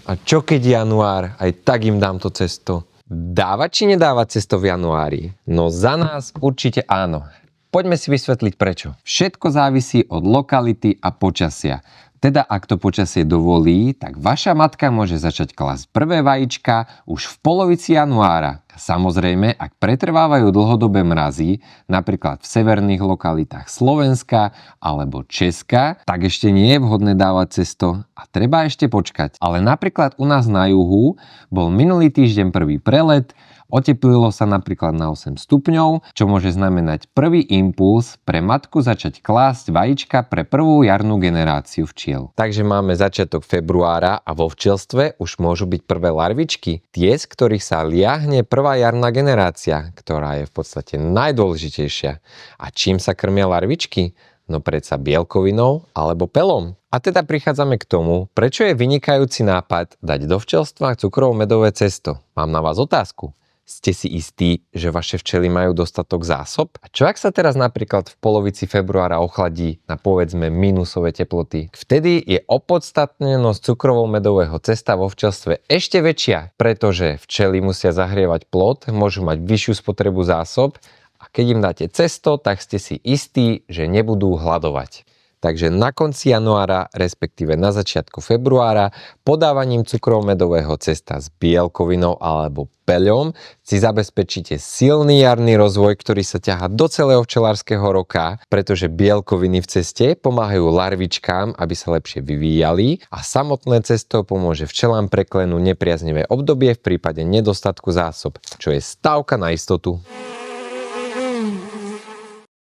A čo keď január? Aj tak im dám to cesto. Dávať či nedávať cesto v januári? No za nás určite áno. Poďme si vysvetliť prečo. Všetko závisí od lokality a počasia. Teda ak to počasie dovolí, tak vaša matka môže začať klásť prvé vajíčka už v polovici januára. Samozrejme, ak pretrvávajú dlhodobé mrazy, napríklad v severných lokalitách Slovenska alebo Česka, tak ešte nie je vhodné dávať cesto a treba ešte počkať. Ale napríklad u nás na juhu bol minulý týždeň prvý prelet, oteplilo sa napríklad na 8 stupňov, čo môže znamenať prvý impuls pre matku začať klásť vajíčka pre prvú jarnú generáciu včiel. Takže máme začiatok februára a vo včielstve už môžu byť prvé larvičky, tie, z ktorých sa liahne prvá jarná generácia, ktorá je v podstate najdôležitejšia. A čím sa krmia larvičky? No predsa bielkovinou alebo pelom. A teda prichádzame k tomu, prečo je vynikajúci nápad dať do včelstva cukrovo-medové cesto. Mám na vás otázku. Ste si istí, že vaše včely majú dostatok zásob? A čo ak sa teraz napríklad v polovici februára ochladí na povedzme minusové teploty? Vtedy je opodstatnenosť cukrovo-medového cesta vo včelstve ešte väčšia, pretože včely musia zahrievať plod, môžu mať vyššiu spotrebu zásob a keď im dáte cesto, tak ste si istí, že nebudú hladovať. Takže na konci januára, respektíve na začiatku februára, podávaním cukrovo-medového cesta s bielkovinou alebo peľom si zabezpečíte silný jarný rozvoj, ktorý sa ťahá do celého včelárskeho roka, pretože bielkoviny v ceste pomáhajú larvičkám, aby sa lepšie vyvíjali a samotné cesto pomôže včelám preklenúť nepriaznivé obdobie v prípade nedostatku zásob, čo je stávka na istotu.